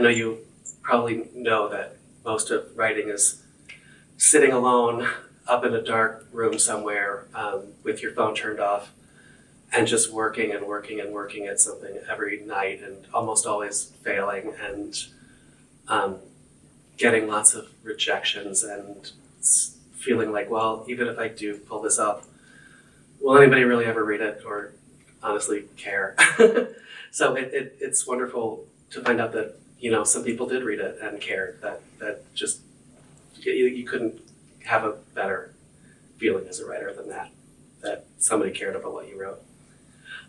I know you probably know that most of writing is sitting alone up in a dark room somewhere with your phone turned off and just working and working and working at something every night and almost always failing and getting lots of rejections and feeling like, well, even if I do pull this off, will anybody really ever read it or honestly care? So it's wonderful to find out that, you know, some people did read it and cared. That just, you couldn't have a better feeling as a writer than that somebody cared about what you wrote.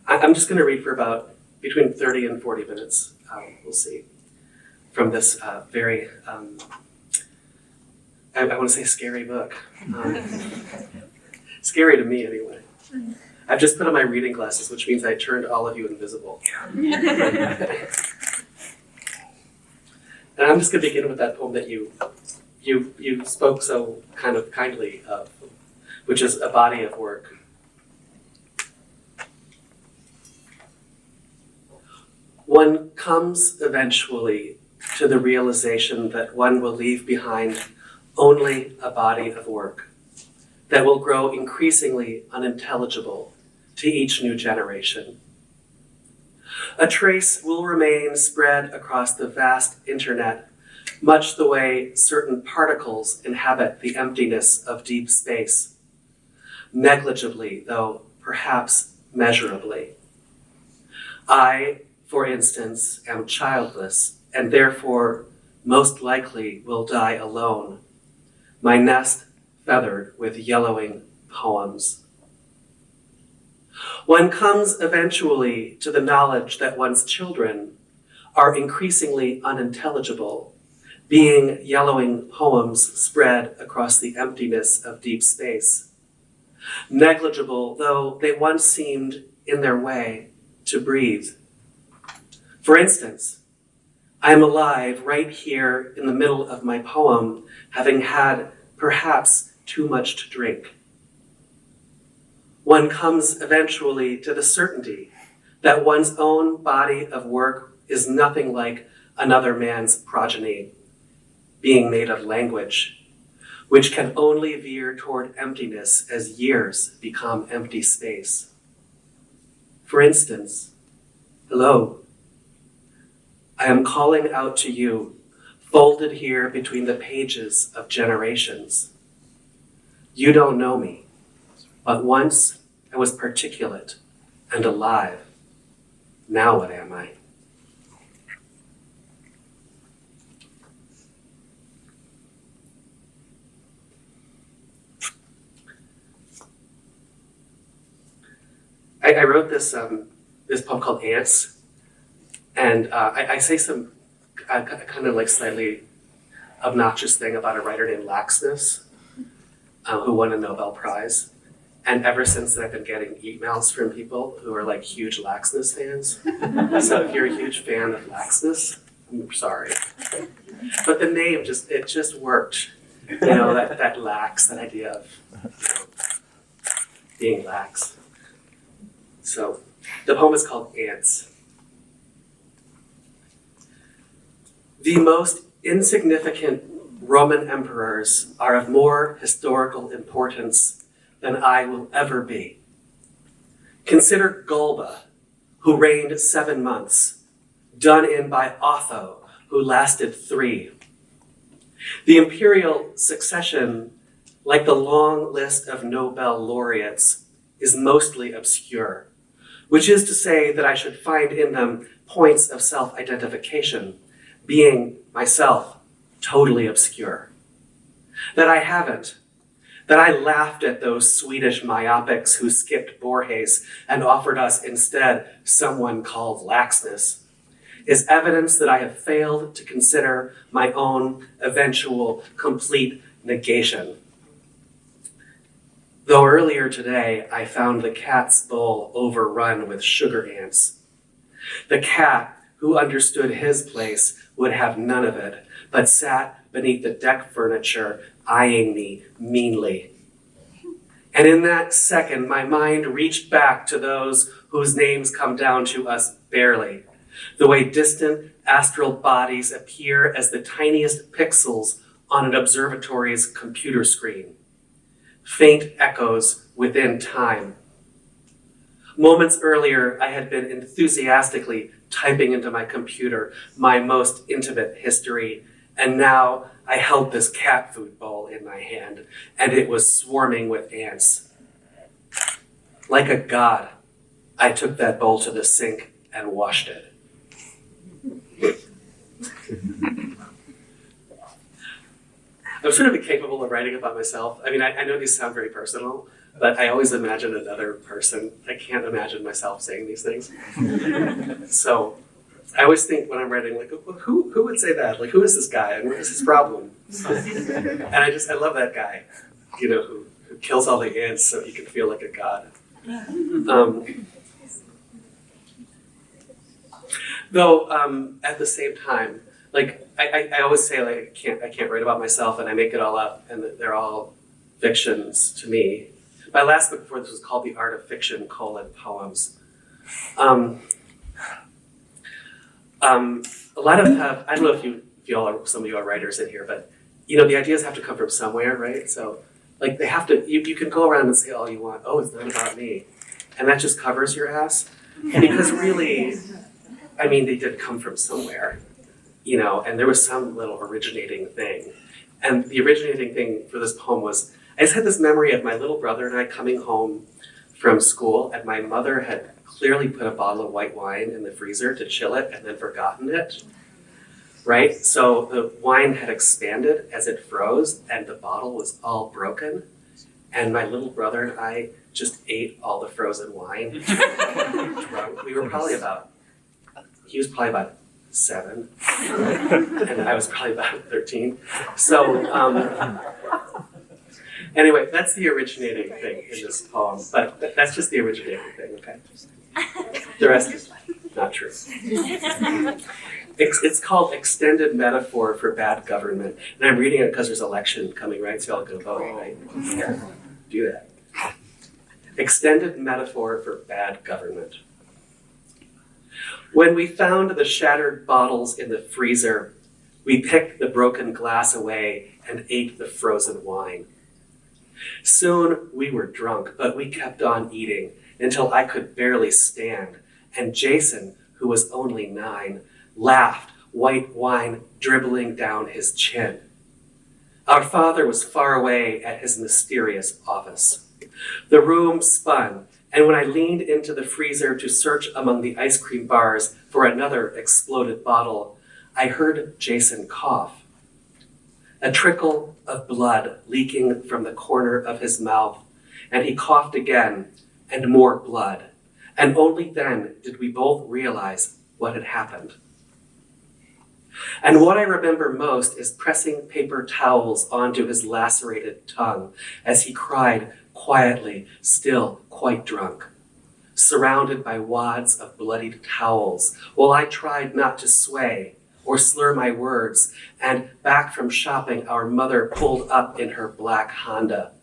I'm just going to read for about between 30 and 40 minutes, we'll see, from this very, I want to say scary book. Scary to me anyway. I've just put on my reading glasses, which means I turned all of you invisible. And I'm just going to begin with that poem that you spoke so kind of kindly of, which is A Body of Work. One comes eventually to the realization that one will leave behind only a body of work that will grow increasingly unintelligible to each new generation. A trace will remain spread across the vast internet, much the way certain particles inhabit the emptiness of deep space, negligibly, though perhaps measurably. I, for instance, am childless, and therefore most likely will die alone, my nest feathered with yellowing poems. One comes eventually to the knowledge that one's children are increasingly unintelligible, being yellowing poems spread across the emptiness of deep space. Negligible, though they once seemed in their way to breathe. For instance, I am alive right here in the middle of my poem, having had perhaps too much to drink. One comes eventually to the certainty that one's own body of work is nothing like another man's progeny, being made of language, which can only veer toward emptiness as years become empty space. For instance, hello, I am calling out to you, folded here between the pages of generations. You don't know me, but once I was particulate and alive. Now what am I? I wrote this poem called Ants, and I say some kind of like slightly obnoxious thing about a writer named Laxness, who won a Nobel Prize. And ever since then, I've been getting emails from people who are like huge Laxness fans. So if you're a huge fan of Laxness, I'm sorry. But the name just worked. You know, that lax, that idea of, you know, being lax. So the poem is called Ants. The most insignificant Roman emperors are of more historical importance than I will ever be. Consider Galba, who reigned 7 months, done in by Otho, who lasted 3. The imperial succession, like the long list of Nobel laureates, is mostly obscure, which is to say that I should find in them points of self-identification, being myself totally obscure. That I haven't, that I laughed at those Swedish myopics who skipped Borges and offered us instead someone called Laxness, is evidence that I have failed to consider my own eventual complete negation. Though earlier today I found the cat's bowl overrun with sugar ants. The cat, who understood his place, would have none of it, but sat beneath the deck furniture, eyeing me meanly. And in that second, my mind reached back to those whose names come down to us barely, the way distant astral bodies appear as the tiniest pixels on an observatory's computer screen, faint echoes within time. Moments earlier, I had been enthusiastically typing into my computer my most intimate history, and now I held this cat food bowl in my hand, and it was swarming with ants. Like a god, I took that bowl to the sink and washed it. I'm sort of incapable of writing about myself. I mean, I know these sound very personal, but I always imagine another person. I can't imagine myself saying these things. So I always think when I'm writing, like, who would say that? Like, who is this guy and what is his problem? And I love that guy, who kills all the ants so he can feel like a god. Though at the same time, like I always say, like I can't write about myself, and I make it all up, and they're all fictions to me. My last book before this was called The Art of Fiction: Poems. A lot of I don't know if you all are, some of you are writers in here, but the ideas have to come from somewhere, right? So like they have to. You can go around and say all you want. Oh, it's not about me, and that just covers your ass. Because really, I mean, they did come from somewhere, and there was some little originating thing. And the originating thing for this poem was, I just had this memory of my little brother and I coming home from school, and my mother had clearly put a bottle of white wine in the freezer to chill it and then forgotten it, right? So the wine had expanded as it froze and the bottle was all broken. And my little brother and I just ate all the frozen wine. Drunk. We were probably he was probably about 7, and I was probably about 13. So anyway, that's the originating thing in this poem, but that's just the originating thing, okay? The rest is not true. It's called Extended Metaphor for Bad Government, and I'm reading it because there's an election coming, right? So y'all go vote, right? Yeah, do that. Extended Metaphor for Bad Government. When we found the shattered bottles in the freezer, we picked the broken glass away and ate the frozen wine. Soon we were drunk, but we kept on eating until I could barely stand, and Jason, who was only 9, laughed, white wine dribbling down his chin. Our father was far away at his mysterious office. The room spun, and when I leaned into the freezer to search among the ice cream bars for another exploded bottle, I heard Jason cough. A trickle of blood leaking from the corner of his mouth, and he coughed again, and more blood. And only then did we both realize what had happened. And what I remember most is pressing paper towels onto his lacerated tongue as he cried quietly, still quite drunk, surrounded by wads of bloodied towels, while I tried not to sway or slur my words, and back from shopping, our mother pulled up in her black Honda.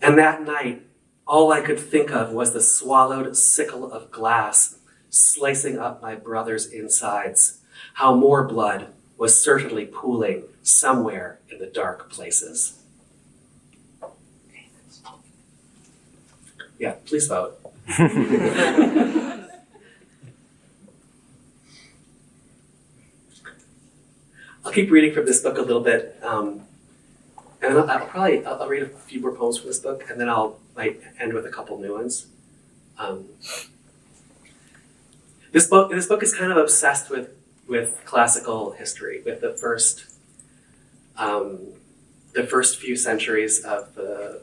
And that night, all I could think of was the swallowed sickle of glass slicing up my brother's insides, how more blood was certainly pooling somewhere in the dark places. Yeah, please vote. I'll keep reading from this book a little bit, and I'll read a few more poems from this book, and then might end with a couple new ones. This book is kind of obsessed with classical history, with the first few centuries of the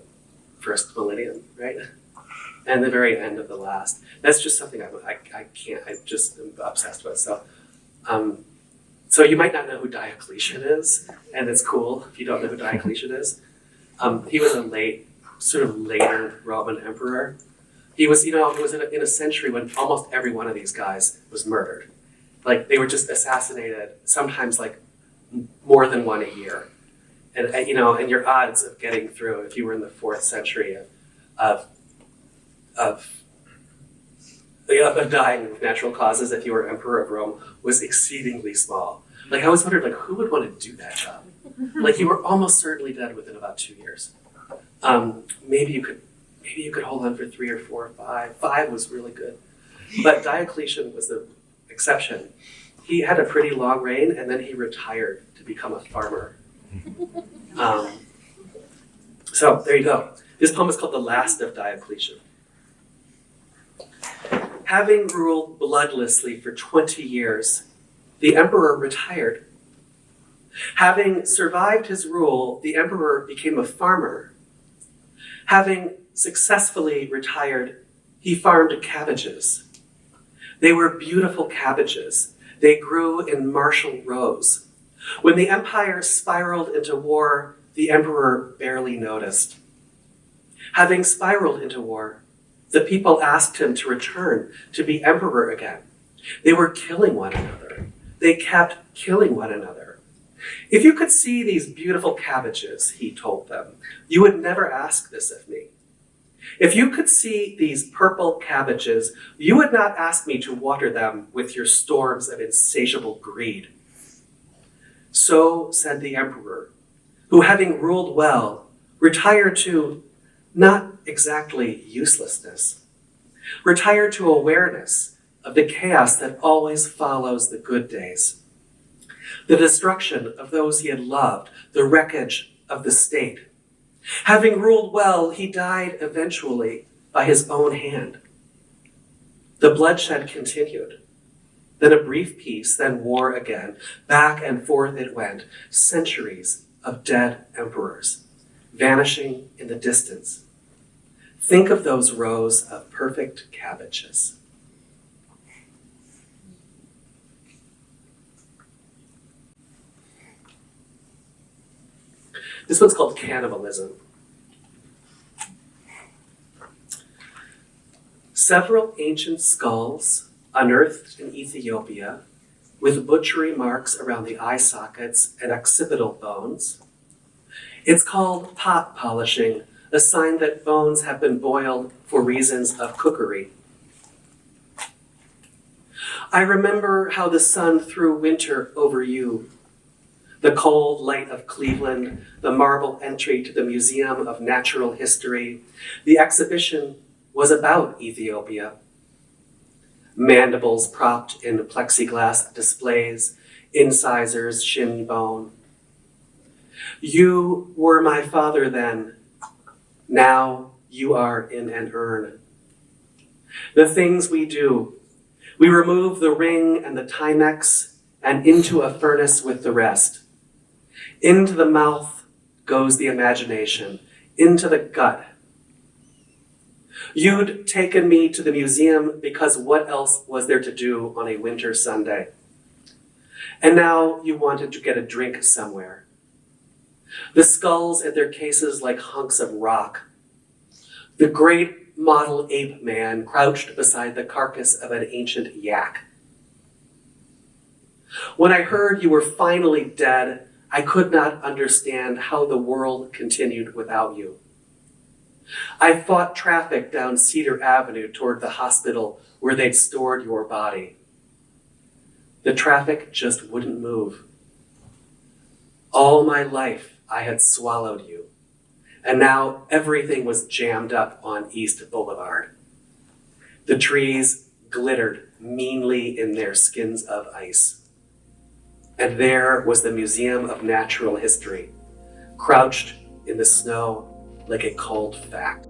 first millennium, right? And the very end of the last. That's just something I'm just obsessed with. So you might not know who Diocletian is, and it's cool if you don't know who Diocletian is. He was a later Roman emperor. He was, it was in a century when almost every one of these guys was murdered. Like, they were just assassinated, sometimes like more than one a year. And and your odds of getting through, if you were in the 4th century of dying of natural causes if you were emperor of Rome was exceedingly small. Like, I always wondered, like, who would want to do that job? Like, you were almost certainly dead within about 2 years. Maybe you could hold on for 3 or 4 or 5. 5 was really good. But Diocletian was the exception. He had a pretty long reign, and then he retired to become a farmer. So there you go. This poem is called The Last of Diocletian. Having ruled bloodlessly for 20 years, the emperor retired. Having survived his rule, the emperor became a farmer. Having successfully retired, he farmed cabbages. They were beautiful cabbages. They grew in martial rows. When the empire spiraled into war, the emperor barely noticed. Having spiraled into war, the people asked him to return to be emperor again. They were killing one another. They kept killing one another. If you could see these beautiful cabbages, he told them, you would never ask this of me. If you could see these purple cabbages, you would not ask me to water them with your storms of insatiable greed. So said the emperor, who, having ruled well, retired to not exactly uselessness, retired to awareness of the chaos that always follows the good days, the destruction of those he had loved, the wreckage of the state. Having ruled well, he died eventually by his own hand. The bloodshed continued. Then a brief peace, then war again. Back and forth it went, centuries of dead emperors, vanishing in the distance. Think of those rows of perfect cabbages. This one's called Cannibalism. Several ancient skulls unearthed in Ethiopia with butchery marks around the eye sockets and occipital bones. It's called pot polishing, a sign that bones have been boiled for reasons of cookery. I remember how the sun threw winter over you. The cold light of Cleveland, the marble entry to the Museum of Natural History. The exhibition was about Ethiopia. Mandibles propped in plexiglass displays, incisors, shin bone. You were my father then. Now you are in an urn. The things we do, we remove the ring and the Timex and into a furnace with the rest. Into the mouth goes the imagination, into the gut. You'd taken me to the museum because what else was there to do on a winter Sunday? And now you wanted to get a drink somewhere. The skulls in their cases like hunks of rock. The great model ape man crouched beside the carcass of an ancient yak. When I heard you were finally dead, I could not understand how the world continued without you. I fought traffic down Cedar Avenue toward the hospital where they'd stored your body. The traffic just wouldn't move. All my life I had swallowed you, and now everything was jammed up on East Boulevard. The trees glittered meanly in their skins of ice. And there was the Museum of Natural History, crouched in the snow like a cold fact.